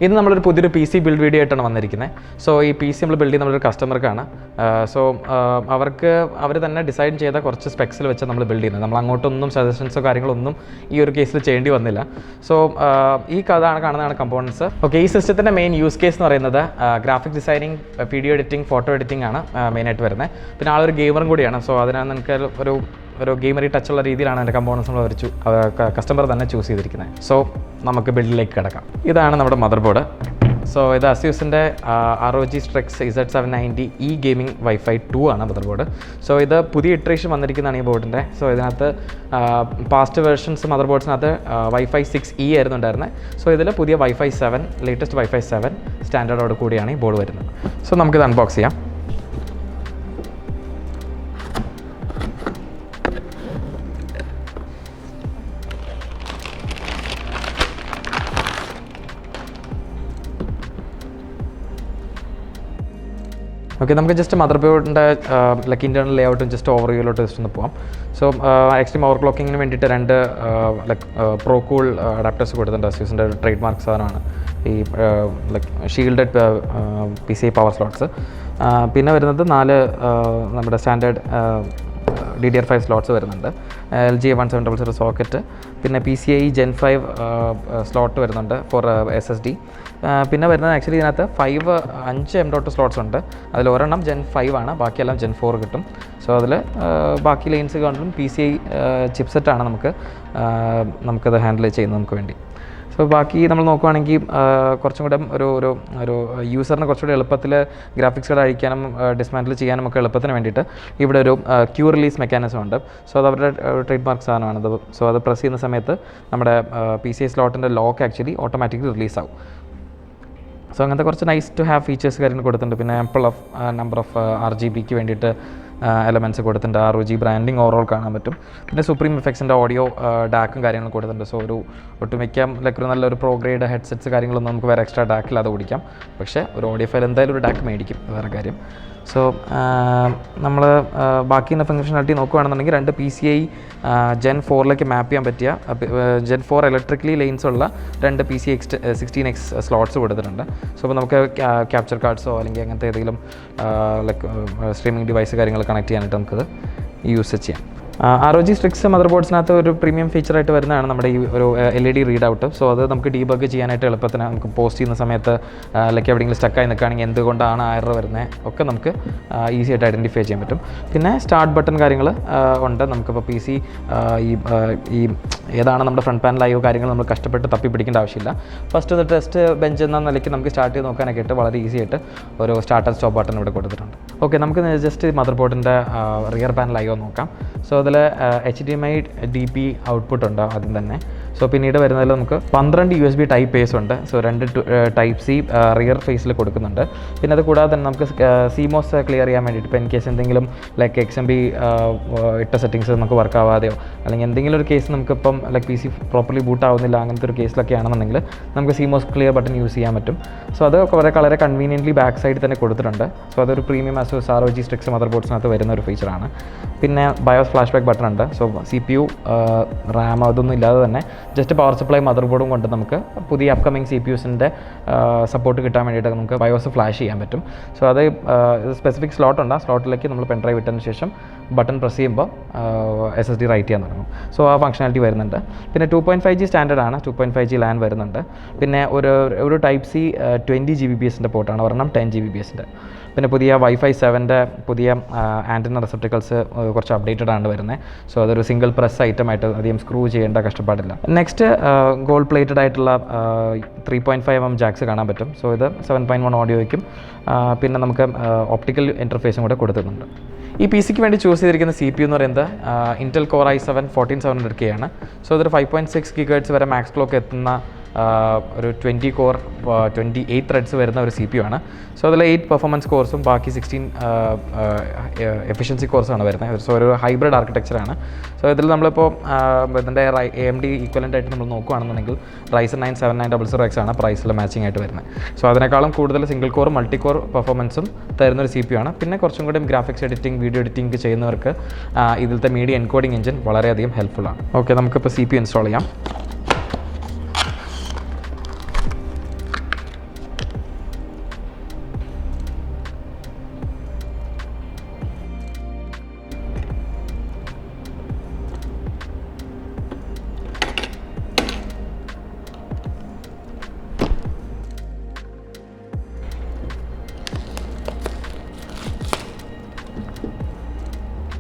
ഇന്ന് നമ്മളൊരു പുതിയൊരു പി സി ബിൽഡ് വീഡിയോ ആയിട്ടാണ് വന്നിരിക്കുന്നത്. സോ ഈ പി സി നമ്മൾ ബിൽഡ് ചെയ്യുന്ന നമ്മളൊരു കസ്റ്റമർക്കാണ്. സോ അവർ തന്നെ ഡിസൈൻ ചെയ്ത കുറച്ച് സ്പെക്സിൽ വെച്ച് നമ്മൾ ബിൽഡ് ചെയ്യുന്നത്. നമ്മൾ അങ്ങോട്ടൊന്നും സജഷൻസോ കാര്യങ്ങളൊന്നും ഈ ഒരു കേസിൽ ചെയ്യേണ്ടി വന്നില്ല. സോ ഈ കാണുന്നതാണ് കമ്പോണൻസ്. ഓക്കെ, ഈ സിസ്റ്റത്തിൻ്റെ മെയിൻ യൂസ് കേസ് എന്ന് പറയുന്നത് graphic designing, video editing, photo editing ആണ് മെയിനായിട്ട് വരുന്നത്. പിന്നെ ആളൊരു ഗെയിമറും കൂടിയാണ്. സോ അതിനാണ് നമുക്ക് ഒരു ഗെയിമറി ടച്ചുള്ള രീതിയിലാണ് എൻ്റെ കമ്പോണൻസ് നമ്മൾ കസ്റ്റമർ തന്നെ ചൂസ് ചെയ്തിരിക്കുന്നത്. സോ നമുക്ക് ബിൽഡിലേക്ക് കിടക്കാം. ഇതാണ് നമ്മുടെ മദർ ബോർഡ്. സോ ഇത് അസ്യൂസിൻ്റെ ROG Strix Z790E gaming wifi 2 ആണ് മദർ ബോർഡ്. സോ ഇത് പുതിയ ഇറ്ററേഷൻ വന്നിരിക്കുന്നതാണ് ഈ ബോർഡിൻ്റെ. സോ ഇതിനകത്ത് പാസ്റ്റ് വെർഷൻസ് മദർ ബോർഡ്സിനകത്ത് വൈഫൈ 6E ആയിരുന്നു ഉണ്ടായിരുന്നത്. സോ ഇതിൽ പുതിയ വൈഫൈ 7, ലേറ്റസ്റ്റ് വൈഫൈ 7 സ്റ്റാൻഡേർഡോട് കൂടിയാണ് ഈ ബോർഡ് വരുന്നത്. സോ നമുക്കിത് അൺബോക്സ് ചെയ്യാം. ഓക്കെ, നമുക്ക് ജസ്റ്റ് മദർ ബോർഡിൻ്റെ ഇൻറ്റേർണൽ ലേഔട്ടും ജസ്റ്റ് ഓവർവ്യൂലോട്ട് ജസ്റ്റ് ഒന്ന് പോകാം. സോ എക്സ്ട്രീം ഓവർ ക്ലോക്കിങ്ങിന് വേണ്ടിയിട്ട് 2 പ്രോ കൂൾ അഡാപ്റ്റേഴ്സ് കൊടുത്തിട്ടുണ്ട്. അസ്യൂസിൻ്റെ ട്രേഡ് മാർക്ക് സാധനമാണ് ഈ ഷീൽഡഡ് PCI പവർ സ്ലോട്ട്സ്. പിന്നെ വരുന്നത് 4 നമ്മുടെ സ്റ്റാൻഡേർഡ് DDR5 സ്ലോട്ട്സ് വരുന്നുണ്ട്. LG 1700 സോക്കറ്റ്, പിന്നെ PCI Gen 5 സ്ലോട്ട് വരുന്നുണ്ട് ഫോർ SSD. പിന്നെ വരുന്നത് ആക്ച്വലി ഇതിനകത്ത് 5 M.2 സ്ലോട്ട്സ് ഉണ്ട്. അതിൽ ഒരെണ്ണം Gen 5 ആണ്, ബാക്കിയെല്ലാം Gen 4 കിട്ടും. സോ അതിൽ ബാക്കി ലൈൻസ് കണ്ടും PCI ചിപ്സെറ്റാണ് നമുക്കത് ഹാൻഡിൽ ചെയ്യുന്നത് നമുക്ക് വേണ്ടി. സോ ബാക്കി നമ്മൾ നോക്കുവാണെങ്കിൽ കുറച്ചും കൂടെ ഒരു യൂസറിന് കുറച്ചുകൂടി എളുപ്പത്തിൽ ഗ്രാഫിക്സ് കാർഡ് അഴിക്കാനും ഡിസ്മാൻറ്റിൽ ചെയ്യാനും ഒക്കെ എളുപ്പത്തിന് വേണ്ടിയിട്ട് ഇവിടെ ഒരു ക്യൂ റിലീസ് മെക്കാനിസം ഉണ്ട്. സോ അത് അവരുടെ ട്രേഡ് മാർക്ക് സാധനമാണത്. സോ അത് പ്രസ് ചെയ്യുന്ന സമയത്ത് നമ്മുടെ PCI സ്ലോട്ടിൻ്റെ ലോക്ക് ആക്ച്വലി ഓട്ടോമാറ്റിക്കലി റിലീസ് ആവും. സോ അങ്ങനത്തെ കുറച്ച് നൈസ് ടു ഹാവ് ഫീച്ചേഴ്സ് കാര്യങ്ങൾ കൊടുത്തിട്ടുണ്ട്. പിന്നെ നമ്പർ ഓഫ് RGBക്ക് വേണ്ടിയിട്ട് എലമെൻറ്റ്സ് കൊടുത്തിട്ടുണ്ട്. ROG ബ്രാൻഡിങ് ഓവറോൾ കാണാൻ പറ്റും. പിന്നെ സുപ്രീം എഫക്ട്സിൻ്റെ ഓഡിയോ ഡാക്കും കാര്യങ്ങളും കൊടുത്തിട്ടുണ്ട്. സോ ഒട്ടുമിക്ക ഒരു നല്ലൊരു പ്രോ ഗ്രേഡ് ഹെഡ്സെറ്റ്സ് കാര്യങ്ങളൊന്നും നമുക്ക് വേറെ എക്സ്ട്രാ ഡാക്കില്ലാതെ ഓടിക്കാം. പക്ഷേ ഒരു ഓഡിയോ ഫയൽ എന്തായാലും ഒരു ഡാക്ക് മേടിക്കും, വേറെ കാര്യം. സോ നമ്മൾ ബാക്കി ഫംഗ്ഷനാലിറ്റി നോക്കുകയാണെന്നുണ്ടെങ്കിൽ 2 PCI Gen 4ലേക്ക് മാപ്പ് ചെയ്യാൻ പറ്റിയ Gen 4 ഇലക്ട്രിക്കലി ലെയിൻസ് ഉള്ള 2 PCI 16X സ്ലോട്ട്സ് കൊടുത്തിട്ടുണ്ട്. സോ അപ്പോൾ നമുക്ക് ക്യാപ്ചർ കാർഡ്സോ അല്ലെങ്കിൽ അങ്ങനത്തെ ഏതെങ്കിലും സ്ട്രീമിംഗ് ഡിവൈസ് കാര്യങ്ങൾ കണക്ട് ചെയ്യാനായിട്ട് നമുക്കത് യൂസ് ചെയ്യാം. ROG Strix മദർ ബോർഡ്സിനകത്ത് ഒരു പ്രീമിയം ഫീച്ചറായിട്ട് വരുന്നതാണ് നമ്മുടെ ഈ ഒരു LED റീഡ് ഔട്ട്. സോ അത് നമുക്ക് ഡീബഗ് ചെയ്യാനായിട്ട് എളുപ്പത്തിന് നമുക്ക് പോസ്റ്റ് ചെയ്യുന്ന സമയത്ത് എവിടെയെങ്കിലും സ്റ്റക്കായി നിൽക്കുകയാണെങ്കിൽ എന്തുകൊണ്ടാണ് എറർ വരുന്നത് ഒക്കെ നമുക്ക് ഈസി ആയിട്ട് ഐഡൻറ്റിഫൈ ചെയ്യാൻ പറ്റും. പിന്നെ സ്റ്റാർട്ട് ബട്ടൺ കാര്യങ്ങൾ ഉണ്ട്. നമുക്കിപ്പോൾ PC ഈ ഏതാണ് നമ്മുടെ ഫ്രണ്ട് പാനൽ IO കാര്യങ്ങൾ നമ്മൾ കഷ്ടപ്പെട്ട് തപ്പി പിടിക്കേണ്ട ആവശ്യമില്ല. ഫസ്റ്റ് ഇത് ടെസ്റ്റ് ബെഞ്ച് എന്ന നിലയ്ക്ക് നമുക്ക് സ്റ്റാർട്ട് ചെയ്ത് നോക്കാനൊക്കെ ആയിട്ട് വളരെ ഈസി ആയിട്ട് ഒരു സ്റ്റാർട്ട് ആൻഡ് സ്റ്റോപ്പ് ബട്ടൺ ഇവിടെ കൊടുത്തിട്ടുണ്ട്. ഓക്കെ, നമുക്ക് ജസ്റ്റ് മദർ ബോർഡിൻ്റെ റിയർ പാനൽ IO നോക്കാം. സോ അതിൽ HDMI DP ഔട്ട്പുട്ട് ഉണ്ട് ആദ്യം തന്നെ. സോ പിന്നീട് വരുന്നതിൽ നമുക്ക് 12 USB ടൈപ്പ് A's ഉണ്ട്. സോ 2 ടൈപ്പ് C റിയർ ഫേസിൽ കൊടുക്കുന്നുണ്ട്. പിന്നെ അത് കൂടാതെ തന്നെ നമുക്ക് CMOS ക്ലിയർ ചെയ്യാൻ വേണ്ടിയിട്ട് ഇപ്പോൾ ഇൻ കേസ് എന്തെങ്കിലും XMB ഇട്ട സെറ്റിങ്സ് നമുക്ക് വർക്ക് ആവാതെയോ അല്ലെങ്കിൽ എന്തെങ്കിലും ഒരു കേസ് നമുക്കിപ്പം PC പ്രോപ്പർലി ബൂട്ട് ആവുന്നില്ല അങ്ങനത്തെ ഒരു കേസിലൊക്കെ ആണെന്നുണ്ടെങ്കിൽ നമുക്ക് CMOS ക്ലിയർ ബട്ടൺ യൂസ് ചെയ്യാൻ പറ്റും. സോ അത് വളരെ കൺവീനിയൻ്റ്ലി ബാക്ക് സൈഡിൽ തന്നെ കൊടുത്തിട്ടുണ്ട്. സോ അതൊരു premium ASUS ROG Strix mother ബോർഡ്സിനകത്ത് വരുന്ന ഒരു ഫീച്ചറാണ്. പിന്നെ BIOS ഫ്ലാഷ് ബാക്ക് ബട്ടൺ ഉണ്ട്. സോ CPU RAM അതൊന്നും ഇല്ലാതെ തന്നെ ജസ്റ്റ് പവർ സപ്ലൈ മദർ ബോർഡും കൊണ്ട് നമുക്ക് പുതിയ അപ്കമിങ് CPUസിൻ്റെ സപ്പോർട്ട് കിട്ടാൻ വേണ്ടിയിട്ട് നമുക്ക് BIOS ഫ്ലാഷ് ചെയ്യാൻ പറ്റും. സോ അത് സ്പെസിഫിക് സ്ലോട്ട് ഉണ്ട്. ആ സ്ലോട്ടിലേക്ക് നമ്മൾ പെൻഡ്രൈവ് ഇട്ടതിന് ശേഷം ബട്ടൺ പ്രസ് ചെയ്യുമ്പോൾ SSD റൈറ്റ് ചെയ്യാൻ തുടങ്ങും. സോ ആ ഫംഗ്ഷനാലിറ്റി വരുന്നുണ്ട്. പിന്നെ 2.5G സ്റ്റാൻഡേർഡാണ്, 2.5G LAN വരുന്നുണ്ട്. പിന്നെ ഒരു ടൈപ്പ് C 20 Gbps പോർട്ടാണ്, ഒരെണ്ണം 10 Gbps. പിന്നെ പുതിയ വൈഫൈ 7 പുതിയ ആൻറ്റിന റിസപ്റ്റിക്കൽസ് കുറച്ച് അപ്ഡേറ്റഡ് ആണ് വരുന്നത്. സോ അതൊരു സിംഗിൾ പ്രസ് ഐറ്റം ആയിട്ട് അധികം സ്ക്രൂ ചെയ്യേണ്ട കഷ്ടപ്പാടില്ല. നെക്സ്റ്റ് ഗോൾഡ് പ്ലേറ്റഡ് ആയിട്ടുള്ള 3.5mm ജാക്സ് കാണാൻ പറ്റും. സോ ഇത് 7.1 ഓഡിയോയ്ക്കും പിന്നെ നമുക്ക് ഓപ്റ്റിക്കൽ ഇൻ്റർഫേസും കൂടെ കൊടുക്കുന്നുണ്ട്. ഈ PCക്ക് വേണ്ടി ചൂസ് ചെയ്തിരിക്കുന്ന CPU എന്ന് പറയുന്നത് Intel Core i7 14700K ആണ്. സോ ഇതൊരു 5.6 GHz വരെ മാക്സ് ക്ലോക്ക് എത്തുന്ന ഒരു 20 കോർ 28 ത്രെഡ്സ് വരുന്ന ഒരു CPU ആണ്. സോ അതിൽ 8 പെർഫോമൻസ് കോഴ്സും ബാക്കി 16 എഫിഷ്യൻസി കോഴ്സാണ് വരുന്നത്. സോ ഒരു ഹൈബ്രിഡ് ആർക്കിടെക്ചറാണ്. സോ ഇതിൽ നമ്മളിപ്പോൾ ഇതിൻ്റെ AMD ഈക്വലൻ്റ് ആയിട്ട് നമ്മൾ നോക്കുകയാണെന്നുണ്ടെങ്കിൽ Ryzen 9 7900X ആണ് പ്രൈസിൽ മാച്ചിങ് ആയിട്ട് വരുന്നത്. സോ അതിനേക്കാളും കൂടുതൽ സിംഗിൾ കോർ മൾട്ടി കോർ പെർഫോമൻസും തരുന്നൊരു CPU ആണ്. പിന്നെ കുറച്ചും കൂടി ഗ്രാഫിക്സ് എഡിറ്റിംഗ് വീഡിയോ എഡിറ്റിംഗ് ചെയ്യുന്നവർക്ക് ഇതിലത്തെ മീഡിയ എൻകോഡിംഗ് എഞ്ചിൻ വളരെയധികം ഹെൽപ്ഫുള്ളാണ്. ഓക്കെ, നമുക്കിപ്പോൾ CPU ഇൻസ്റ്റാൾ ചെയ്യാം.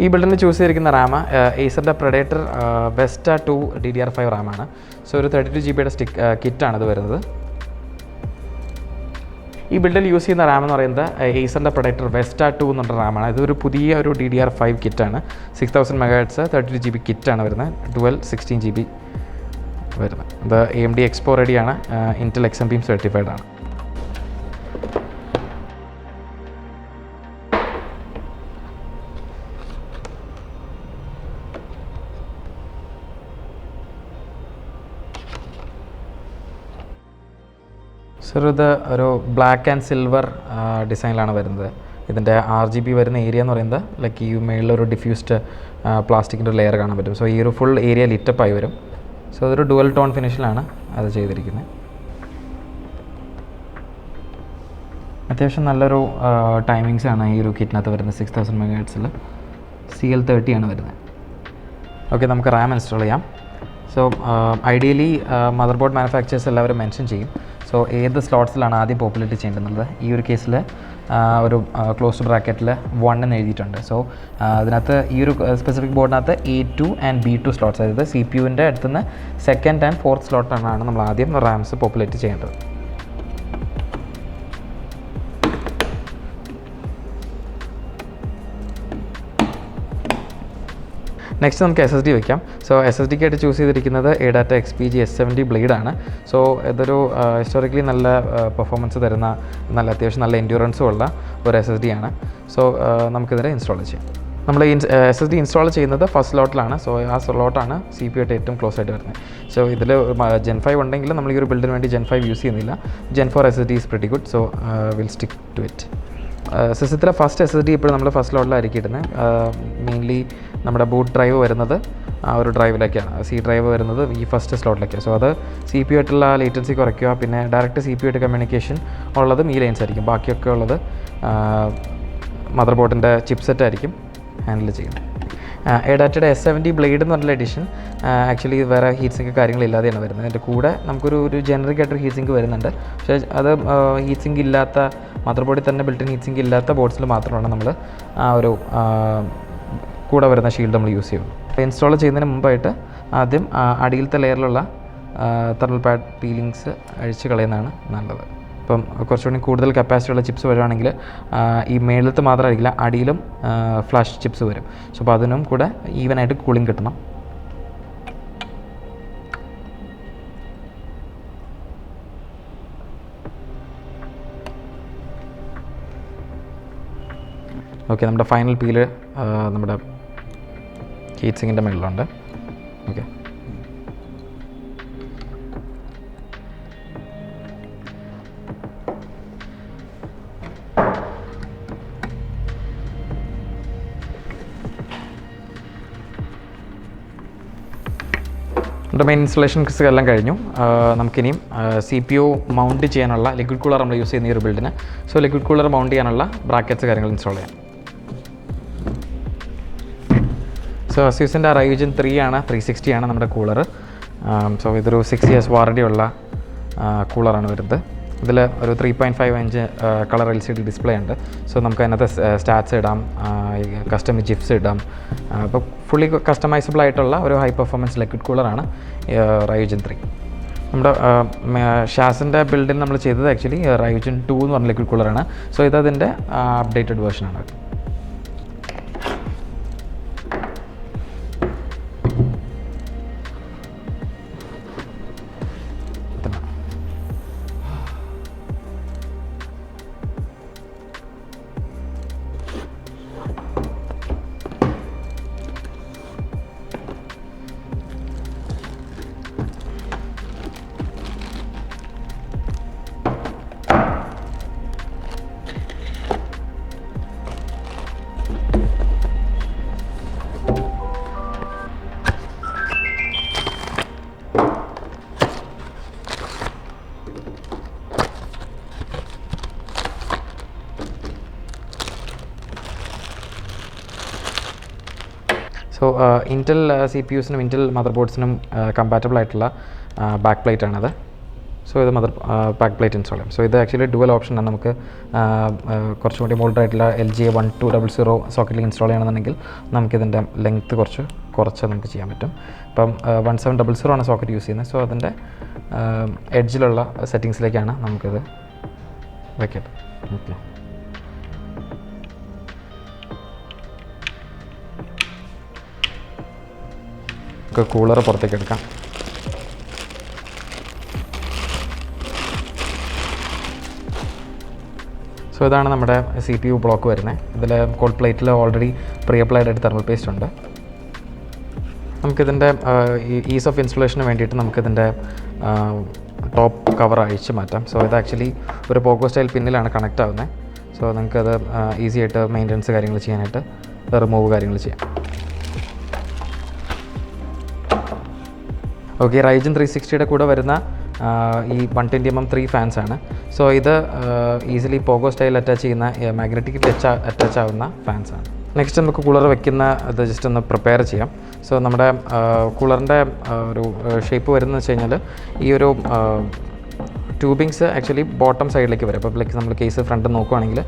ഈ ബിൽഡിന് ചൂസ് ചെയ്തിരിക്കുന്ന റാം ഏസറിൻ്റെ Predator Vesta 2 DDR5 റാമാണ്. സോ ഒരു 32 GB കിറ്റാണ് ഇത് വരുന്നത്. ഈ ബിൽഡിൽ യൂസ് ചെയ്യുന്ന റാം എന്ന് പറയുന്നത് ഏസറിൻ്റെ Predator Vesta 2 എന്നുള്ള റാമാണ്. ഇതൊരു പുതിയ ഒരു DDR5 കിറ്റാണ്. 6000 MHz 32 GB കിറ്റാണ് വരുന്നത്. ഡുവൽ 16 GB വരുന്നത്. ഇത് AMD എക്സ്പോ റെഡിയാണ്. Intel XMP സർട്ടിഫൈഡ് ആണ്. സർ ഇത് ഒരു ബ്ലാക്ക് ആൻഡ് സിൽവർ ഡിസൈനിലാണ് വരുന്നത്. ഇതിൻ്റെ RGB വരുന്ന ഏരിയ എന്ന് പറയുന്നത് ലൈക്ക് ഈ മേളിലൊരു ഡിഫ്യൂസ്ഡ് പ്ലാസ്റ്റിക്കിൻ്റെ ഒരു ലെയർ കാണാൻ പറ്റും. സോ ഈ ഒരു ഫുൾ ഏരിയ ലിറ്റപ്പായി വരും. സോ അതൊരു ഡുവൽ ടോൺ ഫിനിഷിലാണ് അത് ചെയ്തിരിക്കുന്നത്. അത്യാവശ്യം നല്ലൊരു ടൈമിങ്സ് ആണ് ഈ ഒരു കിറ്റിനകത്ത് വരുന്നത്. 6000 MHz CL30 ആണ് വരുന്നത്. ഓക്കെ, നമുക്ക് റാം ഇൻസ്റ്റാൾ ചെയ്യാം. So ideally mother board manufacturers എല്ലാവരും മെൻഷൻ ചെയ്യും. സോ ഏത് സ്ലോട്ട്സിലാണ് ആദ്യം പോപ്പുലേറ്റ് ചെയ്യേണ്ടത്. ഈ ഒരു കേസിൽ ഒരു ക്ലോസ്ഡ് ബ്രാക്കറ്റിൽ 1 എന്ന് എഴുതിയിട്ടുണ്ട്. സോ അതിനകത്ത് ഈ ഒരു specific ബോർഡിനകത്ത് A2 and B2 slots, അതായത് CPU-ൻ്റെ അടുത്തുനിന്ന് 2nd ആൻഡ് 4th സ്ലോട്ടാണ് നമ്മൾ ആദ്യം റാംസ് പോപ്പുലേറ്റ് ചെയ്യേണ്ടത്. നെക്സ്റ്റ് നമുക്ക് SSD വയ്ക്കാം. സോ SSDക്ക് ആയിട്ട് ചൂസ് ചെയ്തിരിക്കുന്നത് ADATA XPG S70 ബ്ലേഡാണ്. സോ ഇതൊരു ഹിസ്റ്റോറിക്കലി നല്ല പെർഫോമൻസ് തരുന്ന അത്യാവശ്യം നല്ല എൻഡ്യൂറൻസും ഉള്ള ഒരു SSD ആണ്. സോ നമുക്കിതിനെ ഇൻസ്റ്റാൾ ചെയ്യാം. നമ്മൾ SSD ഇൻസ്റ്റാൾ ചെയ്യുന്നത് ഫസ്റ്റ് സ്ലോട്ടിലാണ്. സോ ആ സ്ലോട്ടാണ് CPU ആയിട്ട് ഏറ്റവും ക്ലോസ് ആയിട്ട് വരുന്നത്. സോ ഇതിൽ Gen 5 ഉണ്ടെങ്കിൽ നമ്മൾ ഈ ഒരു ബിൽഡിന് വേണ്ടി Gen 5 യൂസ് ചെയ്യുന്നില്ല. Gen 4 SSD is pretty good. So will stick to it. സിസ്റ്റത്തിലെ ഫസ്റ്റ് SSD ഇപ്പോഴും നമ്മൾ ഫസ്റ്റ് സ്ലോട്ടിലായിരിക്കും ഇടുന്നത്. മെയിൻലി നമ്മുടെ ബൂട്ട് ഡ്രൈവ് വരുന്നത് ആ ഒരു ഡ്രൈവിലേക്കാണ്. C ഡ്രൈവ് വരുന്നത് ഈ ഫസ്റ്റ് സ്ലോട്ടിലേക്കാണ്. സോ അത് CPU ആയിട്ടുള്ള ലേറ്റൻസി കുറയ്ക്കുക. പിന്നെ ഡയറക്റ്റ് CPU ആയിട്ട് കമ്മ്യൂണിക്കേഷൻ ഉള്ളതും ഈ ലൈൻസ് ആയിരിക്കും. ബാക്കിയൊക്കെ ഉള്ളത് മദർ ബോർഡിൻ്റെ ചിപ്സെറ്റ് ആയിരിക്കും ഹാൻഡിൽ ചെയ്യുന്നത്. ADATAയുടെ S70 ബ്ലേഡ് എന്ന് പറഞ്ഞ എഡിഷൻ ആക്ച്വലി വേറെ ഹീറ്റ് സിങ്ക് കാര്യങ്ങളില്ലാതെയാണ് വരുന്നത്. അതിൻ്റെ കൂടെ നമുക്കൊരു ജനറിക് ആയിട്ടൊരു ഹീറ്റ് സിങ്ക് വരുന്നുണ്ട്. പക്ഷേ അത് ഹീറ്റ് സിങ്ക് ഇല്ലാത്ത മദർ ബോർഡിൽ തന്നെ ബിൽറ്റിൻ ഹീറ്റ് സിങ്ക് ഇല്ലാത്ത ബോർഡ്സിൽ മാത്രമാണ് നമ്മൾ ആ ഒരു കൂടെ വരുന്ന ഷീൽഡ് നമ്മൾ യൂസ് ചെയ്യുള്ളൂ. ഇൻസ്റ്റാൾ ചെയ്യുന്നതിന് മുമ്പായിട്ട് ആദ്യം അടിയിലത്തെ ലെയറിലുള്ള തെർമൽ പാഡ് പീലിങ്സ് അഴിച്ച് കളയുന്നതാണ് നല്ലത്. ഇപ്പം കുറച്ചുകൂടി കൂടുതൽ കപ്പാസിറ്റി ഉള്ള ചിപ്സ് വരുവാണെങ്കിൽ ഈ മേളത്ത് മാത്രമായിരിക്കില്ല, അടിയിലും ഫ്ലാഷ് ചിപ്സ് വരും. സോ അപ്പോൾ അതിനും കൂടെ ഈവനായിട്ട് കൂളിംഗ് കിട്ടണം. ഓക്കെ, നമ്മുടെ ഫൈനൽ പീല് നമ്മുടെ ഹീറ്റ് സിങ്കിൻ്റെ മുകളിലുണ്ട്. ഓക്കെ, നമ്മുടെ മെയിൻ ഇൻസ്റ്റലേഷൻസ് എല്ലാം കഴിഞ്ഞു. നമുക്കിനിയും CPU മൗണ്ട് ചെയ്യാനുള്ള ലിക്വിഡ് കൂളർ നമ്മൾ യൂസ് ചെയ്യുന്ന ഈ ഒരു ബിൽഡിന്. സോ ലിക്വിഡ് കൂളർ മൗണ്ട് ചെയ്യാനുള്ള ബ്രാക്കറ്റ്സ് കാര്യങ്ങൾ ഇൻസ്റ്റാൾ ചെയ്യാം. സോ അസ്യൂസിൻ്റെ Ryzen 3 ആണ്, 360 ആണ് നമ്മുടെ കൂളർ. സോ ഇതൊരു 6 years വാറണ്ടി ഉള്ള കൂളറാണ് വരുന്നത്. ഇതിൽ ഒരു 3.5 inch കളർ LCD ഡിസ്പ്ലേ ഉണ്ട്. സോ നമുക്ക് അതിനകത്ത് സ്റ്റാറ്റ്സ് ഇടാം, കസ്റ്റം ജിപ്സ് ഇടാം. അപ്പോൾ ഫുള്ളി കസ്റ്റമൈസബിൾ ആയിട്ടുള്ള ഒരു ഹൈ പെർഫോമൻസ് ലിക്വിഡ് കൂളറാണ് Ryzen 3. നമ്മുടെ ഷാസിൻ്റെ ബിൽഡിൽ നമ്മൾ ചെയ്തത് ആക്ച്വലി Ryzen 2 എന്ന് പറഞ്ഞ ലിക്വിഡ് കൂളറാണ്. സോ ഇതതിൻ്റെ അപ്ഡേറ്റഡ് വേർഷനാണ്. സോ ഇൻറ്റൽ CPUസിനും ഇൻറ്റൽ മദർ ബോർഡ്സിനും കമ്പാറ്റബിൾ ആയിട്ടുള്ള ബാക്ക് പ്ലേറ്റ് ആണത്. സോ ഇത് ബാക്ക് പ്ലേറ്റ് ഇൻസ്റ്റാൾ ചെയ്യാം. സോ ഇത് ആക്ച്വലി ഡുവൽ ഓപ്ഷനാണ്. നമുക്ക് കുറച്ചും കൂടി മോഡറായിട്ടുള്ള LG 1200 സോക്കറ്റിൽ ഇൻസ്റ്റാൾ ചെയ്യണമെന്നുണ്ടെങ്കിൽ നമുക്കിതിൻ്റെ ലെങ്ത്ത് കുറച്ച് നമുക്ക് ചെയ്യാൻ പറ്റും. ഇപ്പം 1700 ആണ് സോക്കറ്റ് യൂസ് ചെയ്യുന്നത്. സോ അതിൻ്റെ എഡ്ജിലുള്ള സെറ്റിങ്സിലേക്കാണ് നമുക്കിത് വയ്ക്കേണ്ടത്. ഓക്കെ, നമുക്ക് കൂളർ പുറത്തേക്ക് എടുക്കാം. സോ ഇതാണ് നമ്മുടെ CPU ബ്ലോക്ക് വരുന്നത്. ഇതിൽ കോൾഡ് പ്ലേറ്റിൽ ഓൾറെഡി പ്രീ അപ്ലൈഡ് ആയിട്ട് തെർമൽ പേസ്റ്റ് ഉണ്ട്. നമുക്കിതിൻ്റെ ഈസ് ഓഫ് ഇൻസ്റ്റലേഷന് വേണ്ടിയിട്ട് നമുക്കിതിൻ്റെ ടോപ്പ് കവർ അഴിച്ച് മാറ്റാം. സോ ഇത് ആക്ച്വലി ഒരു പോക്കോ സ്റ്റൈൽ പിന്നിലാണ് കണക്റ്റ് ആവുന്നത്. സോ നമുക്കത് ഈസി ആയിട്ട് മെയിൻ്റനൻസ് കാര്യങ്ങൾ ചെയ്യാനായിട്ട് റിമൂവ് കാര്യങ്ങൾ ചെയ്യാം. ഓക്കെ, റൈജൻ 360യുടെ കൂടെ വരുന്ന ഈ 120mm 3 ഫാൻസാണ്. സോ ഇത് ഈസിലി പോഗോ സ്റ്റൈൽ അറ്റാച്ച് ചെയ്യുന്ന മാഗ്നറ്റിക് അറ്റാച്ച് ആവുന്ന ഫാൻസാണ്. നെക്സ്റ്റ് നമുക്ക് കൂളർ വെക്കുന്ന ഇത് ജസ്റ്റ് ഒന്ന് പ്രിപ്പയർ ചെയ്യാം. സോ നമ്മുടെ കൂളറിൻ്റെ ഒരു ഷേപ്പ് വരുന്നത് വെച്ച് കഴിഞ്ഞാൽ ഈ ഒരു ട്യൂബിങ്സ് ആക്ച്വലി ബോട്ടം സൈഡിലേക്ക് വരും. അപ്പോൾ ലൈക്ക് നമ്മൾ കേസ് ഫ്രണ്ട് നോക്കുകയാണെങ്കിൽ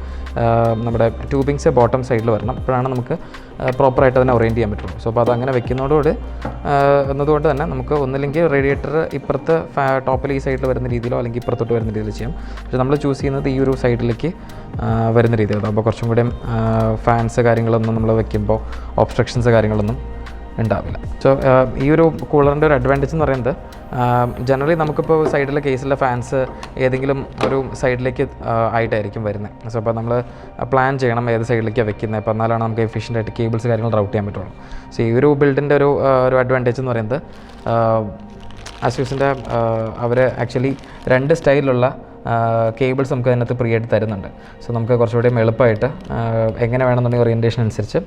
നമ്മുടെ ട്യൂബിങ്സ് ബോട്ടം സൈഡിൽ വരണം. അപ്പോഴാണ് നമുക്ക് പ്രോപ്പറായിട്ട് അതിനെ ഓറിയൻറ്റ് ചെയ്യാൻ പറ്റുള്ളൂ. സോ അപ്പോൾ അതങ്ങനെ വെക്കുന്നതോടുകൂടി എന്നതുകൊണ്ട് തന്നെ നമുക്ക് ഒന്നില്ലെങ്കിൽ റേഡിയേറ്റർ ഇപ്പുറത്ത് ടോപ്പിൽ ഈ സൈഡിൽ വരുന്ന രീതിയിലോ അല്ലെങ്കിൽ ഇപ്പുറത്തോട്ട് വരുന്ന രീതിയിൽ ചെയ്യാം. പക്ഷേ നമ്മൾ ചൂസ് ചെയ്യുന്നത് ഈ ഒരു സൈഡിലേക്ക് വരുന്ന രീതിയിലാണ്. അപ്പോൾ കുറച്ചും കൂടി ഫാൻസ് കാര്യങ്ങളൊന്നും നമ്മൾ വെക്കുമ്പോൾ ഒബ്സ്ട്രക്ഷൻസ് കാര്യങ്ങളൊന്നും ഉണ്ടാവില്ല. സോ ഈ ഒരു കൂളറിൻ്റെ ഒരു അഡ്വാൻറ്റേജ് എന്ന് പറയുന്നത് ജനറലി നമുക്കിപ്പോൾ സൈഡിലെ കേസിലെ ഫാൻസ് ഏതെങ്കിലും ഒരു സൈഡിലേക്ക് ആയിട്ടായിരിക്കും വരുന്നത്. സോ അപ്പോൾ നമ്മൾ പ്ലാൻ ചെയ്യണം ഏത് സൈഡിലേക്കാണ് വെക്കുന്നത്. അപ്പോൾ എന്നാലാണ് നമുക്ക് എഫിഷ്യൻ്റായിട്ട് കേബിൾസ് കാര്യങ്ങൾ റൗട്ട് ചെയ്യാൻ പറ്റുള്ളൂ. സോ ഈ ഒരു ബിൽഡിൻ്റെ ഒരു അഡ്വാൻറ്റേജ് എന്ന് പറയുന്നത് ASUSൻ്റെ അവർ ആക്ച്വലി 2 സ്റ്റൈലിലുള്ള കേബിൾസ് നമുക്ക് അതിനകത്ത് ഫ്രീ ആയിട്ട് തരുന്നുണ്ട്. സോ നമുക്ക് കുറച്ചുകൂടി എളുപ്പമായിട്ട് എങ്ങനെ വേണമെന്നുണ്ടെങ്കിൽ ഓറിയൻറ്റേഷൻ അനുസരിച്ച്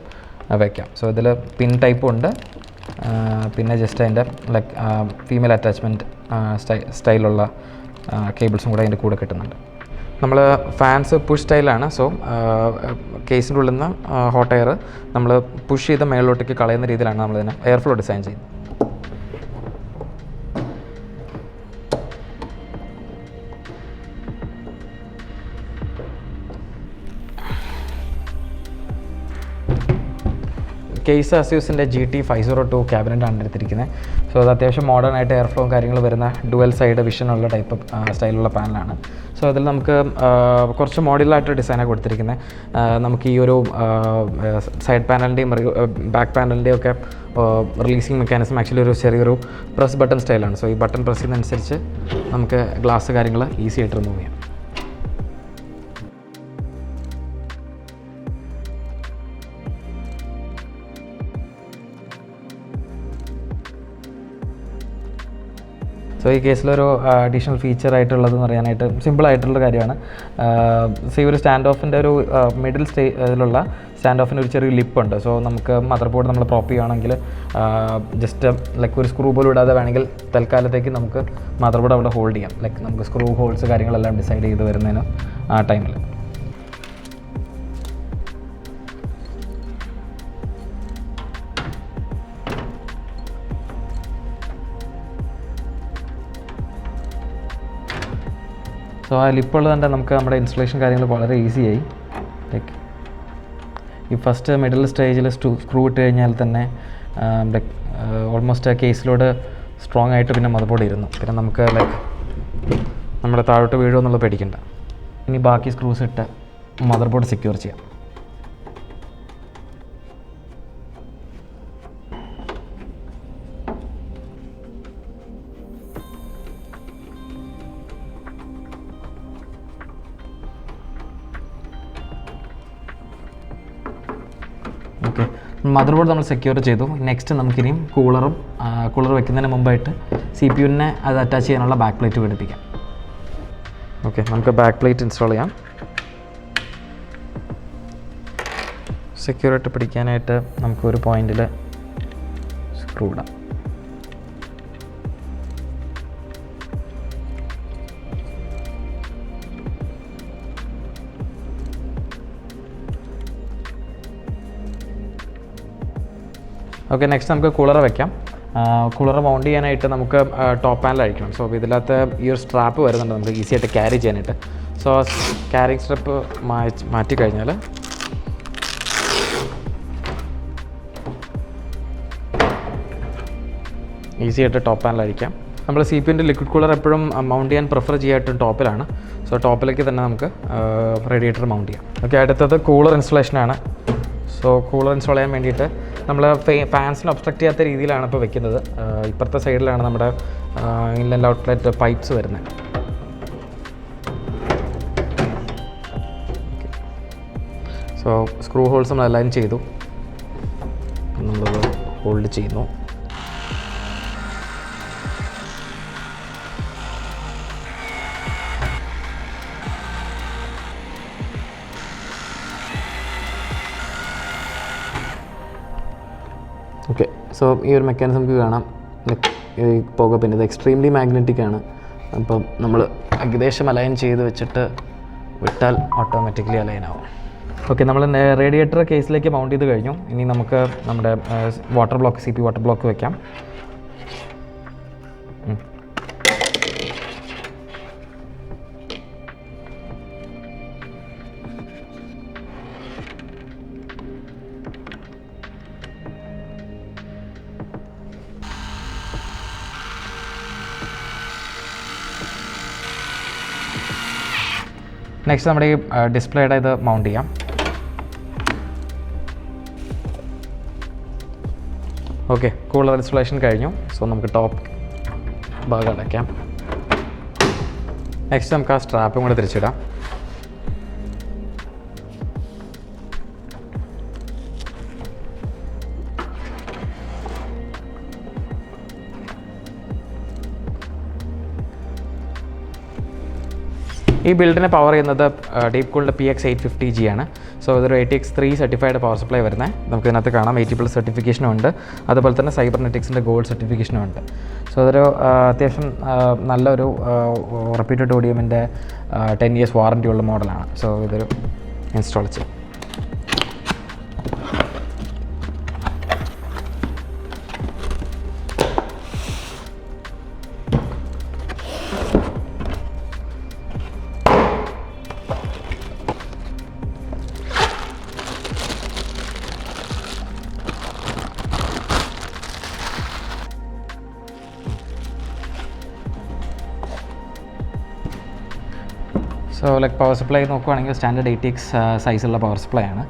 വയ്ക്കാം. സോ ഇതിൽ പിൻ ടൈപ്പും ഉണ്ട്, പിന്നെ ജസ്റ്റ് അതിൻ്റെ ലൈക്ക് ഫീമെയിൽ അറ്റാച്ച്മെൻറ്റ് സ്റ്റൈലുള്ള കേബിൾസും കൂടെ അതിൻ്റെ കൂടെ കിട്ടുന്നുണ്ട്. നമ്മൾ ഫാൻസ് പുഷ് സ്റ്റൈലാണ്. സോ കേസിൻ്റെ ഉള്ളിൽ നിന്ന് ഹോട്ട് എയർ നമ്മൾ പുഷ് ചെയ്ത് മേളിലോട്ടേക്ക് കളയുന്ന രീതിയിലാണ് നമ്മളിതിനെ എയർ ഫ്ലോ ഡിസൈൻ ചെയ്യുന്നത്. കേസ് ASUSൻ്റെ GT 502 ക്യാബിനറ്റാണ് എടുത്തിരിക്കുന്നത്. സോ അത് അത്യാവശ്യം മോഡേൺ ആയിട്ട് എയർ ഫ്ലോയും കാര്യങ്ങൾ വരുന്ന ഡുവൽ സൈഡ് വിഷനുള്ള ടൈപ്പ് സ്റ്റൈലുള്ള പാനലാണ്. സോ അതിൽ നമുക്ക് കുറച്ച് മോഡലായിട്ട് ഡിസൈനാണ് കൊടുത്തിരിക്കുന്നത്. നമുക്ക് ഈ ഒരു സൈഡ് പാനലിൻ്റെയും ബാക്ക് പാനലിൻ്റെയും ഒക്കെ റിലീസിങ് മെക്കാനിസം ആക്ച്വലി ഒരു ചെറിയൊരു പ്രസ് ബട്ടൺ സ്റ്റൈലാണ്. സോ ഈ ബട്ടൺ പ്രസ് ചെയ്യുന്നതനുസരിച്ച് നമുക്ക് ഗ്ലാസ് കാര്യങ്ങൾ ഈസി ആയിട്ട് റിമൂവ് ചെയ്യാം. സോ ഈ കേസിലൊരു അഡീഷണൽ ഫീച്ചർ ആയിട്ടുള്ളതെന്ന് പറയാനായിട്ട് സിമ്പിളായിട്ടുള്ള കാര്യമാണ്. സോ ഈ ഒരു സ്റ്റാൻഡ് ഓഫിൻ്റെ ഒരു മിഡിൽ ഇതിലുള്ള സ്റ്റാൻഡ് ഓഫിന് ഒരു ചെറിയ ലിപ്പുണ്ട്. സോ നമുക്ക് മദർ ബോർഡ് നമ്മൾ പ്രോപ്പ് ചെയ്യുകയാണെങ്കിൽ ജസ്റ്റ് ലൈക്ക് ഒരു സ്ക്രൂ പോലും ഇടാതെ വേണമെങ്കിൽ തൽക്കാലത്തേക്ക് നമുക്ക് മദർ ബോർഡ് അവിടെ ഹോൾഡ് ചെയ്യാം. ലൈക്ക് നമുക്ക് സ്ക്രൂ ഹോൾസ് കാര്യങ്ങളെല്ലാം ഡിസൈഡ് ചെയ്ത് വരുന്നതിന് ആ ടൈമിൽ. സോ ആ ലിപ്പുള്ളത് തന്നെ നമുക്ക് നമ്മുടെ ഇൻസ്റ്റലേഷൻ കാര്യങ്ങൾ വളരെ ഈസിയായി. ലൈക്ക് ഈ ഫസ്റ്റ് മിഡിൽ സ്റ്റേജിൽ സ്ക്രൂ ഇട്ട് കഴിഞ്ഞാൽ തന്നെ ലൈക്ക് ഓൾമോസ്റ്റ് ആ കേസിലോട് സ്ട്രോങ് ആയിട്ട് പിന്നെ മദർ ബോർഡ് ഇരുന്നു. പിന്നെ നമുക്ക് ലൈക്ക് നമ്മുടെ താഴോട്ട് വീഴുമോ എന്നുള്ളത് പേടിക്കണ്ട. ഇനി ബാക്കി സ്ക്രൂസ് ഇട്ട് മദർ ബോർഡ് സെക്യൂർ ചെയ്യാം. ഓക്കെ, മദർ ബോർഡ് നമ്മൾ സെക്യൂർ ചെയ്തു. നെക്സ്റ്റ് നമുക്കിനിയും കൂളർ വെക്കുന്നതിന് മുമ്പായിട്ട് CPU-നെ അത് അറ്റാച്ച് ചെയ്യാനുള്ള ബാക്ക് പ്ലേറ്റ് ഘടിപ്പിക്കാം. ഓക്കെ, നമുക്ക് ബാക്ക് പ്ലേറ്റ് ഇൻസ്റ്റാൾ ചെയ്യാം. സെക്യൂറായിട്ട് പിടിക്കാനായിട്ട് നമുക്കൊരു പോയിന്റിൽ സ്ക്രൂ ഇടാം. ഓക്കെ, നെക്സ്റ്റ് നമുക്ക് കൂളർ വെക്കാം. കൂളർ മൗണ്ട് ചെയ്യാനായിട്ട് നമുക്ക് ടോപ്പ് പാനൽ അഴിക്കണം. സോ ഇതിനകത്ത് ഈ ഒരു സ്ട്രാപ്പ് വരുന്നുണ്ട് നമുക്ക് ഈസി ആയിട്ട് ക്യാരി ചെയ്യാനായിട്ട്. സോ ക്യാരിങ് സ്ട്രിപ്പ് മാറ്റി കഴിഞ്ഞാൽ ഈസി ആയിട്ട് ടോപ്പ് പാനൽ അഴിക്കാം. നമ്മൾ CPUൻ്റെ ലിക്വിഡ് കൂളർ എപ്പോഴും മൗണ്ട് ചെയ്യാൻ പ്രിഫർ ചെയ്യായിട്ടും ടോപ്പിലാണ്. സോ ടോപ്പിലേക്ക് തന്നെ നമുക്ക് റേഡിയേറ്റർ മൗണ്ട് ചെയ്യാം. ഓക്കെ, അടുത്തത് കൂളർ ഇൻസ്റ്റലേഷനാണ്. സോ കൂളർ ഇൻസ്റ്റാൾ ചെയ്യാൻ വേണ്ടിയിട്ട് നമ്മൾ ഫാൻസിന് ഒബ്സ്ട്രക്റ്റ് ചെയ്യാത്ത രീതിയിലാണ് ഇപ്പോൾ വെക്കുന്നത്. ഇപ്പുറത്തെ സൈഡിലാണ് നമ്മുടെ ഇൻലൻഡ് ഔട്ട്ലെറ്റ് പൈപ്പ്സ് വരുന്നത്. സോ സ്ക്രൂ ഹോൾസ് നമ്മൾ അലൈൻ ചെയ്തു, നമ്മളത് ഹോൾഡ് ചെയ്യുന്നു. ഓക്കെ, സോ ഈ ഒരു മെക്കാനിസം നമുക്ക് കാണാം. പുക പിന്നെ ഇത് എക്സ്ട്രീംലി മാഗ്നറ്റിക് ആണ്. അപ്പം നമ്മൾ ഏകദേശം അലൈൻ ചെയ്ത് വെച്ചിട്ട് വിട്ടാൽ ഓട്ടോമാറ്റിക്കലി അലൈൻ ആവും. ഓക്കെ, നമ്മൾ റേഡിയേറ്റർ കേസിലേക്ക് മൗണ്ട് ചെയ്ത് കഴിഞ്ഞു. ഇനി നമുക്ക് നമ്മുടെ water block CPU water block വയ്ക്കാം. നെക്സ്റ്റ് നമ്മുടെ ഈ ഡിസ്പ്ലേയുടെ ഇത് മൗണ്ട് ചെയ്യാം. ഓക്കെ, കൂളർ ഇൻസ്റ്റലേഷൻ കഴിഞ്ഞു. സോ നമുക്ക് ടോപ്പ് ഭാഗം അടയ്ക്കാം. നെക്സ്റ്റ് നമുക്ക് ആ സ്ട്രാപ്പും കൂടെ തിരിച്ചിടാം. ഈ ബിൽഡിനെ പവർ ചെയ്യുന്നത് ഡീപ് കൂളിൻ്റെ PX850G ആണ്. സോ ഇതൊരു ATX 3 സർട്ടിഫൈഡ് പവർ സപ്ലൈ വരുന്നത്. നമുക്ക് ഇതിനകത്ത് കാണാം 80+ സർട്ടിഫിക്കേഷനും ഉണ്ട്. അതുപോലെ തന്നെ സൈബർനെറ്റിക്സിൻ്റെ ഗോൾഡ് സർട്ടിഫിക്കേഷനും ഉണ്ട്. സോ ഇതൊരു അത്യാവശ്യം നല്ലൊരു റിപ്പീറ്റഡ് ODMൻ്റെ 10 years വാറൻറ്റി ഉള്ള മോഡലാണ്. സോ ഇതൊരു ഇൻസ്റ്റാൾ ചെയ്യും. സോ ലൈക്ക് പവർ സപ്ലൈ നോക്കുവാണെങ്കിൽ സ്റ്റാൻഡേർഡ് ATX സൈസുള്ള പവർ സപ്ലൈ ആണ്.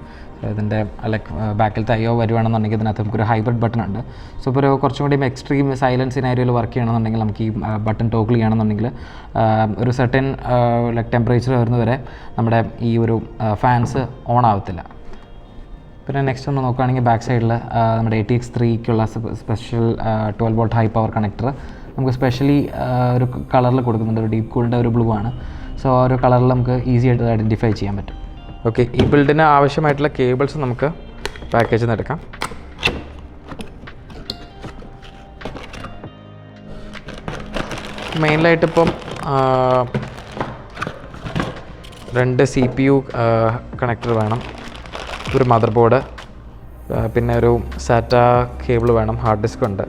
ഇതിൻ്റെ ലൈക്ക് ബാക്കിലത്തെ IO വരുവാണെന്നുണ്ടെങ്കിൽ ഇതിനകത്ത് നമുക്കൊരു ഹൈബ്രിഡ് ബട്ടൺ ഉണ്ട്. സോ ഇപ്പോൾ ഒരു കുറച്ചും കൂടി എക്സ്ട്രീം സൈലൻസ് സിനാരിയോയിൽ വർക്ക് ചെയ്യണമെന്നുണ്ടെങ്കിൽ നമുക്ക് ഈ ബട്ടൺ ടോഗിൾ ചെയ്യണമെന്നുണ്ടെങ്കിൽ ഒരു സെർട്ടൻ ലൈക്ക് ടെമ്പറേച്ചർ വരുന്നവരെ നമ്മുടെ ഈ ഒരു ഫാൻസ് ഓൺ ആവത്തില്ല. പിന്നെ നെക്സ്റ്റ് ഒന്ന് നോക്കുകയാണെങ്കിൽ ബാക്ക് സൈഡിൽ നമ്മുടെ ATX 3ക്കുള്ള special 12 volt high power connector നമുക്ക് സ്പെഷ്യലി ഒരു കളറിൽ കൊടുക്കുന്നുണ്ട്. ഒരു ഡീപ്പ് കൂളിൻ്റെ ഒരു ബ്ലൂ ആണ്. സോ ആ ഒരു കളറിൽ നമുക്ക് ഈസി ആയിട്ട് ഐഡൻറ്റിഫൈ ചെയ്യാൻ പറ്റും. ഓക്കെ, ഈ ബിൽഡിന് ആവശ്യമായിട്ടുള്ള കേബിൾസ് നമുക്ക് പാക്കേജിൽ നിന്ന് എടുക്കാം. മെയിനായിട്ട് ഇപ്പം 2 CPU കണക്ടർ വേണം, ഒരു മദർ ബോർഡ്, പിന്നെ ഒരു സാറ്റ കേബിൾ വേണം, ഹാർഡ് ഡിസ്ക് ഉണ്ട്,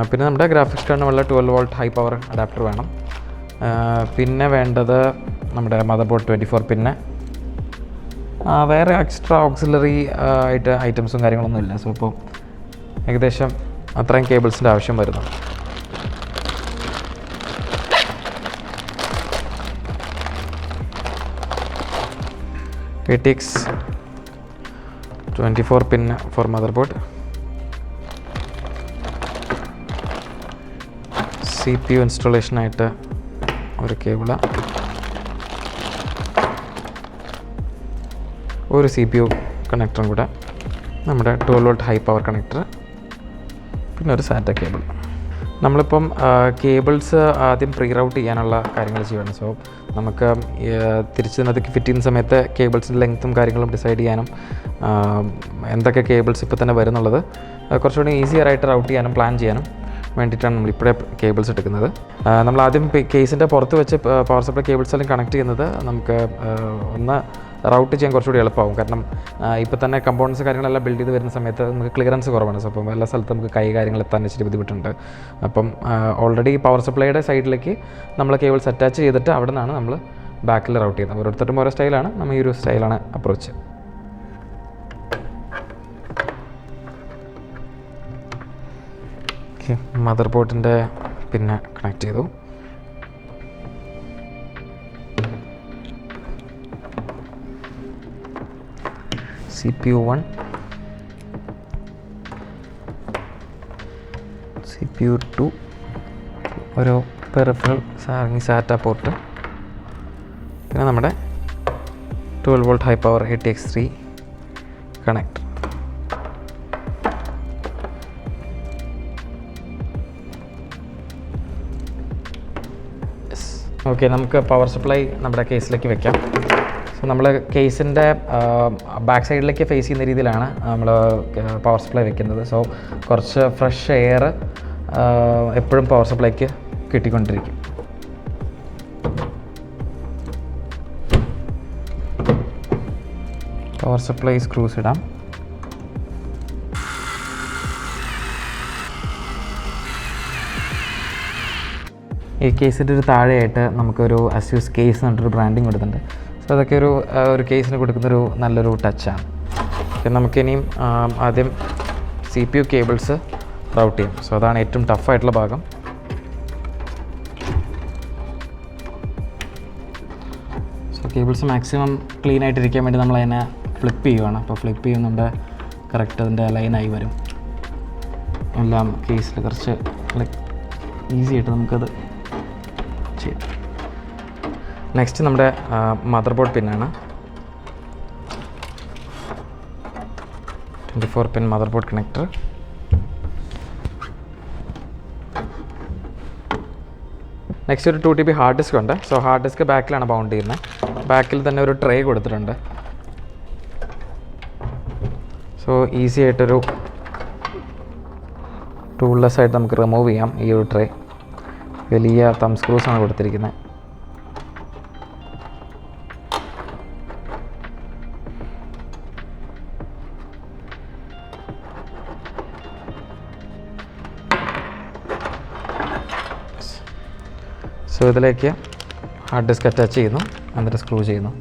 പിന്നെ നമ്മുടെ ഗ്രാഫിക്സ് കാർഡിനുള്ള 12 volt ഹൈ പവർ അഡാപ്റ്റർ വേണം. പിന്നെ വേണ്ടത് നമ്മുടെ മദർ ബോർഡ് 24 പിന്നെ വേറെ എക്സ്ട്രാ ഓക്സിലറി ആയിട്ട് ഐറ്റംസും കാര്യങ്ങളൊന്നും ഇല്ല. സോ ഇപ്പോൾ ഏകദേശം അത്രയും കേബിൾസിൻ്റെ ആവശ്യം വരുന്നു. ATX 24 പിന്നെ ഫോർ മദർ ബോർഡ്, CPU ഇൻസ്റ്റലേഷനായിട്ട് ഒരു കേബിള്, ഒരു CPU കണക്ടറും കൂടെ, നമ്മുടെ 12 volt ഹൈ പവർ കണക്ടർ, പിന്നെ ഒരു സാറ്റ കേബിൾ. നമ്മളിപ്പം കേബിൾസ് ആദ്യം പ്രീ റൗട്ട് ചെയ്യാനുള്ള കാര്യങ്ങൾ ചെയ്യണം. സോ നമുക്ക് തിരിച്ചതിനകത്തേക്ക് ഫിറ്റ് ചെയ്യുന്ന സമയത്ത് കേബിൾസിൻ്റെ ലെങ്ത്തും കാര്യങ്ങളും ഡിസൈഡ് ചെയ്യാനും എന്തൊക്കെ കേബിൾസ് ഇപ്പോൾ തന്നെ വരുന്നുള്ളത് കുറച്ചുകൂടി ഈസിയറായിട്ട് റൗട്ട് ചെയ്യാനും പ്ലാൻ ചെയ്യാനും വേണ്ടിയിട്ടാണ് നമ്മളിപ്പോഴേ കേബിൾസ് എടുക്കുന്നത്. നമ്മൾ ആദ്യം കേസിൻ്റെ പുറത്ത് വെച്ച് പവർ സപ്ലൈ കേബിൾസ് എല്ലാം കണക്ട് ചെയ്യുന്നത് നമുക്ക് ഒന്ന് റൗട്ട് ചെയ്യാൻ കുറച്ചുകൂടി എളുപ്പമാകും. കാരണം ഇപ്പോൾ തന്നെ കമ്പോണൻസ് കാര്യങ്ങളെല്ലാം ബിൽഡ് ചെയ്ത് വരുന്ന സമയത്ത് നമുക്ക് ക്ലിയറൻസ് കുറവാണ്. സോ അപ്പം എല്ലാ സ്ഥലത്തും നമുക്ക് കാര്യങ്ങൾ എത്താൻ ഇച്ചിരി ബുദ്ധിമുട്ടുണ്ട്. അപ്പം ഓൾറെഡി പവർ സപ്ലൈയുടെ സൈഡിലേക്ക് നമ്മൾ കേബിൾസ് അറ്റാച്ച് ചെയ്തിട്ട് അവിടെ നിന്നാണ് നമ്മൾ ബാക്കിൽ റൗട്ട് ചെയ്യുന്നത്. ഓരോരുത്തരും ഓരോ സ്റ്റൈലാണ്. നമ്മൾ ഈ ഒരു സ്റ്റൈലാണ് അപ്രോച്ച്. ഓക്കെ, മദർ ബോർഡിൻ്റെ പിന്നെ കണക്ട് ചെയ്തു. CPU 1, CPU 2, ഒരു പെറിഫറൽ സാറ്റ പോർട്ട്, പിന്നെ നമ്മുടെ 12 volt high power ATX3 connector. Okay, നമുക്ക് പവർ സപ്ലൈ നമ്മുടെ കേസിലേക്ക് വെക്കാം. സോ നമ്മൾ കേസിൻ്റെ ബാക്ക് സൈഡിലേക്ക് ഫേസ് ചെയ്യുന്ന രീതിയിലാണ് നമ്മൾ പവർ സപ്ലൈ വെക്കുന്നത്. സോ കുറച്ച് ഫ്രഷ് എയർ എപ്പോഴും പവർ സപ്ലൈക്ക് കിട്ടിക്കൊണ്ടിരിക്കും. പവർ സപ്ലൈ സ്ക്രൂസ് ഇടാം. ഈ കേസിൻ്റെ ഒരു താഴെയായിട്ട് നമുക്കൊരു അസ്യൂസ് കേസ് എന്ന് പറഞ്ഞിട്ടൊരു ബ്രാൻഡിങ് കൊടുത്തിട്ടുണ്ട്. സോ അതൊക്കെ ഒരു കേസിന് കൊടുക്കുന്നൊരു നല്ലൊരു ടച്ചാണ്. പിന്നെ നമുക്കിനിയും ആദ്യം CPU കേബിൾസ് റൗട്ട് ചെയ്യും. സോ അതാണ് ഏറ്റവും ടഫായിട്ടുള്ള ഭാഗം. സോ കേബിൾസ് മാക്സിമം ക്ലീൻ ആയിട്ടിരിക്കാൻ വേണ്ടി നമ്മൾ അതിനെ ഫ്ലിപ്പ് ചെയ്യുവാണ്. അപ്പോൾ ഫ്ലിപ്പ് ചെയ്യുന്നുണ്ട് കറക്റ്റ് അതിൻ്റെ ലൈനായി വരും. എല്ലാം കേസിൽ കുറച്ച് ലൈക്ക് ഈസി ആയിട്ട് നമുക്കത് ചെയ്യാം. നെക്സ്റ്റ് നമ്മുടെ മദർ ബോർഡ് പിന്നാണ്. 24 pin motherboard connector. Next ഒരു 2 TB ഹാർഡ് ഡിസ്ക് ഉണ്ട്. സോ ഹാർഡ് ഡിസ്ക് ബാക്കിലാണ് ബൗണ്ട് ചെയ്യുന്നത്. ബാക്കിൽ തന്നെ ഒരു ട്രേ കൊടുത്തിട്ടുണ്ട്. സോ ഈസി ആയിട്ടൊരു ടൂൾലെസ് ആയിട്ട് നമുക്ക് റിമൂവ് ചെയ്യാം ഈ ഒരു ട്രേ. വലിയ തം സ്ക്രൂസാണ് കൊടുത്തിരിക്കുന്നത്. സോ ഇതിലേക്ക് ഹാർഡ് ഡിസ്ക് അറ്റാച്ച് ചെയ്യുന്നു, എന്നിട്ട് സ്ക്രൂ ചെയ്യുന്നു.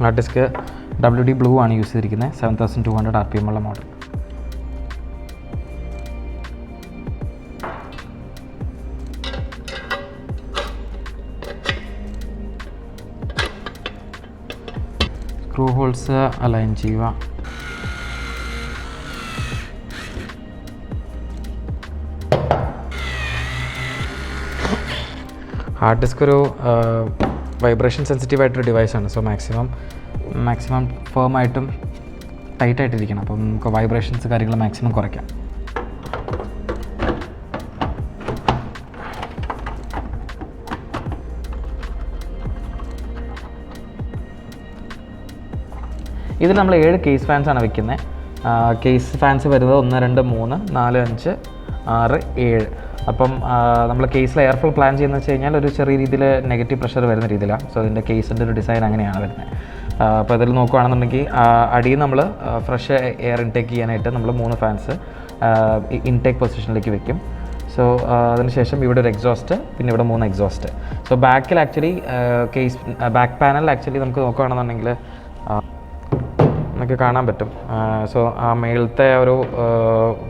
ഹാർഡ് ഡിസ്ക് WD ബ്ലൂ ആണ് യൂസ് ചെയ്തിരിക്കുന്നത്. 7200 RPM ഉള്ള മോഡൽ. സ്ക്രൂ ഹോൾസ് അലൈൻ ചെയ്യുക. ഹാർഡ് ഡിസ്ക് ഒരു വൈബ്രേഷൻ സെൻസിറ്റീവ് ആയിട്ടൊരു ഡിവൈസാണ്. So maximum ഫേമായിട്ടും ടൈറ്റായിട്ടിരിക്കണം. അപ്പം നമുക്ക് വൈബ്രേഷൻസ് കാര്യങ്ങൾ മാക്സിമം കുറയ്ക്കാം. ഇതിൽ നമ്മൾ 7 കേസ് ഫാൻസാണ് വെക്കുന്നത്. കേസ് ഫാൻസ് വരുന്നത് 1, 2, 3, 4, 5, 6, 7. അപ്പം നമ്മൾ കേസിൽ എയർ ഫ്ലോ പ്ലാൻ ചെയ്യുന്നത് വെച്ച് കഴിഞ്ഞാൽ ഒരു ചെറിയ രീതിയിൽ നെഗറ്റീവ് പ്രഷർ വരുന്ന രീതിയിലാണ്. സോ അതിൻ്റെ കേസിൻ്റെ ഒരു ഡിസൈൻ അങ്ങനെയാണ് വരുന്നത്. അപ്പോൾ ഇതിൽ നോക്കുകയാണെന്നുണ്ടെങ്കിൽ അടിയിൽ നമ്മൾ ഫ്രഷ് എയർ ഇൻടേക്ക് ചെയ്യാനായിട്ട് നമ്മൾ 3 ഫാൻസ് ഇൻടേക്ക് പൊസിഷനിലേക്ക് വെക്കും. സോ അതിനുശേഷം ഇവിടെ ഒരു എക്സോസ്റ്റ്, പിന്നെ ഇവിടെ 3 എക്സോസ്റ്റ്. സോ ബാക്കിൽ ആക്ച്വലി കേസ് ബാക്ക് പാനലിൽ ആക്ച്വലി നമുക്ക് നോക്കുകയാണെന്നുണ്ടെങ്കിൽ നമുക്ക് കാണാൻ പറ്റും. സോ ആ മേളത്തെ ഒരു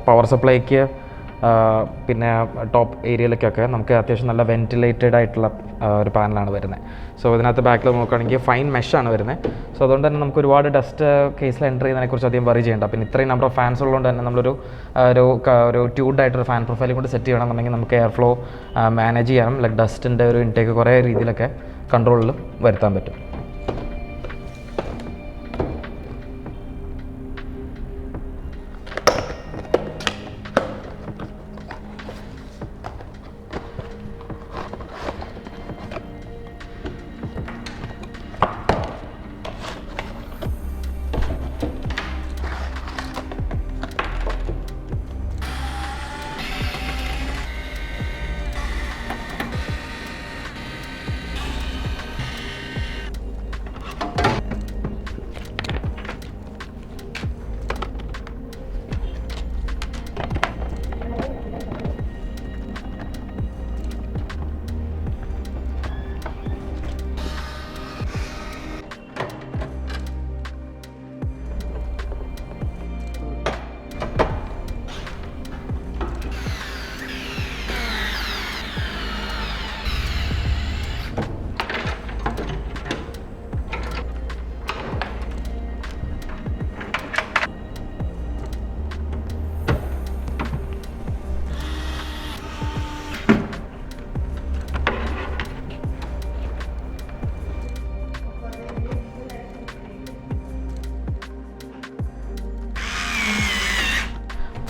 പവർ സപ്ലൈക്ക് പിന്നെ ടോപ്പ് ഏരിയയിലേക്കൊക്കെ നമുക്ക് അത്യാവശ്യം നല്ല വെൻറ്റിലേറ്റഡ് ആയിട്ടുള്ള ഒരു പാനലാണ് വരുന്നത്. സോ ഇതിനകത്ത് ബാക്കിൽ നോക്കുകയാണെങ്കിൽ ഫൈൻ മെഷാണ് വരുന്നത്. സോ അതുകൊണ്ട് തന്നെ നമുക്ക് ഒരുപാട് ഡസ്റ്റ് കേസിൽ എൻ്റർ ചെയ്യുന്നതിനെക്കുറിച്ച് അധികം വറി ചെയ്യേണ്ട. പിന്നെ ഇത്രയും നമ്പർ ഓഫ് ഫാൻസ് ഉള്ളതുകൊണ്ട് തന്നെ നമ്മളൊരു ഒരു ട്യൂബ്ഡ് ആയിട്ടൊരു ഫാൻ പ്രൊഫൈലും കൊണ്ട് സെറ്റ് ചെയ്യണമെന്നുണ്ടെങ്കിൽ നമുക്ക് എയർ ഫ്ലോ മാനേജ് ചെയ്യാനും ലൈക്ക് ഡസ്റ്റിൻ്റെ ഒരു ഇൻടേക്ക് കുറേ രീതിയിലൊക്കെ കൺട്രോളിൽ വരുത്താൻ പറ്റും.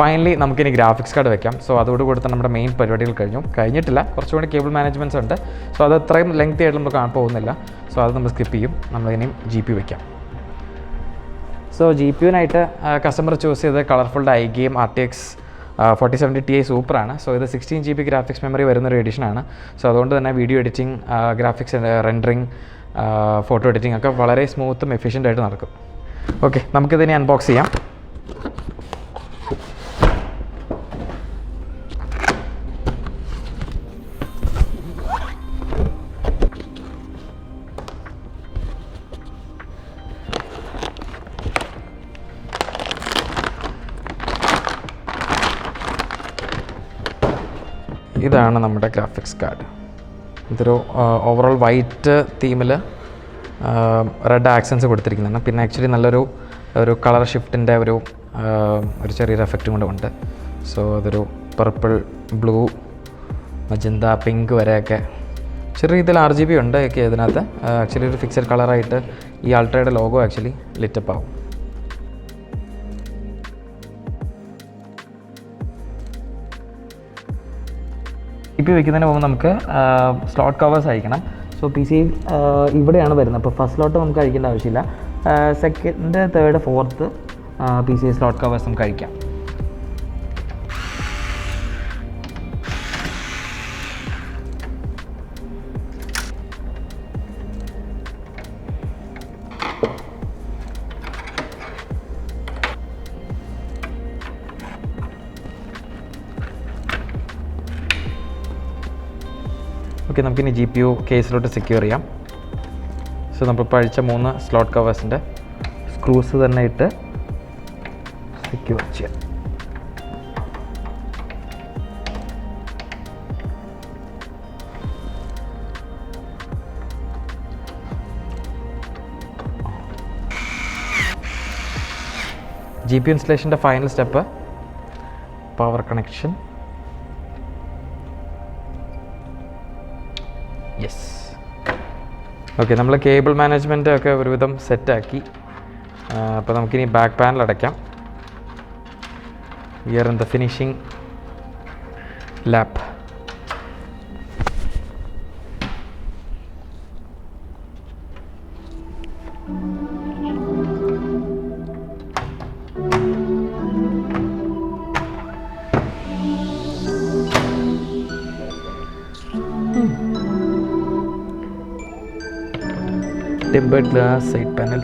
ഫൈനലി നമുക്കിനി ഗ്രാഫിക്സ് കാർഡ് വെക്കാം. സോ അതോടുകൂടി തന്നെ നമ്മുടെ മെയിൻ പരിപാടികൾ കഴിഞ്ഞിട്ടില്ല. കുറച്ചുകൂടി കേബിൾ മാനേജ്മെൻറ്റ്സ് ഉണ്ട്. സോ അത് അത്രയും ലെങ്തി ആയിട്ട് നമുക്ക് കാണാൻ പോകുന്നില്ല. സോ അത് നമ്മൾ സ്കിപ്പ് ചെയ്യും. നമ്മളിനിയും GPU വെക്കാം. സോ GPUവിനായിട്ട് കസ്റ്റമർ ചൂസ് ചെയ്ത് കളർഫുൾ iGame RTX 4070 Ti സൂപ്പറാണ്. സോ ഇത് 16 GB ഗ്രാഫിക്സ് മെമ്മറി വരുന്നൊരു എഡിഷനാണ്. സോ അതുകൊണ്ട് തന്നെ video editing, graphics rendering, photo editing ഒക്കെ വളരെ സ്മൂത്തും എഫിഷ്യൻ്റ് ആയിട്ട് നടക്കും. ഓക്കെ, നമുക്കിതിനെ അൺബോക്സ് ചെയ്യാം. ഇതാണ് നമ്മുടെ ഗ്രാഫിക്സ് കാർഡ്. ഇതൊരു ഓവറോൾ വൈറ്റ് തീമിൽ റെഡ് ആക്സൻസ് കൊടുത്തിരിക്കുന്നതാണ്. പിന്നെ ആക്ച്വലി നല്ലൊരു കളർ ഷിഫ്റ്റിൻ്റെ ഒരു ചെറിയൊരു എഫക്റ്റും കൂടെ ഉണ്ട്. സോ അതൊരു പർപ്പിൾ, ബ്ലൂ, മജന്ത, പിങ്ക് വരെയൊക്കെ ചെറിയ രീതിയിൽ RGB ഉണ്ട് ഒക്കെ ഇതിനകത്ത്. ആക്ച്വലി ഒരു ഫിക്സഡ് കളറായിട്ട് ഈ അൾട്രയുടെ ലോഗോ ആക്ച്വലി ലിറ്റപ്പ് ആവും. GPU വെക്കുന്നതിന് മുമ്പ് നമുക്ക് സ്ലോട്ട് കവേഴ്സ് അഴിക്കണം. സോ PC ഇവിടെയാണ് വരുന്നത്. അപ്പോൾ ഫസ്റ്റ് സ്ലോട്ട് നമുക്ക് അഴിക്കേണ്ട ആവശ്യമില്ല. Second, third, fourth PC slot covers നമുക്ക് അഴിക്കാം. ഓക്കെ, നമുക്കിനി GPU കേസിലോട്ട് സെക്യൂർ ചെയ്യാം. സോ നമ്മളിപ്പോൾ അഴിച്ച 3 സ്ലോട്ട് കവേഴ്സിൻ്റെ സ്ക്രൂസ് തന്നെ ഇട്ട് സെക്യൂർ ചെയ്യാം. GPU ഇൻസ്റ്റലേഷൻ്റെ final step power connection. Yes, okay, നമ്മൾ കേബിൾ മാനേജ്മെൻറ്റ് ഒക്കെ ഒരുവിധം സെറ്റാക്കി. അപ്പോൾ നമുക്കിനി ബാക്ക് പാനൽ അടയ്ക്കാം. We are in the finishing lap. Tempered glass side panel.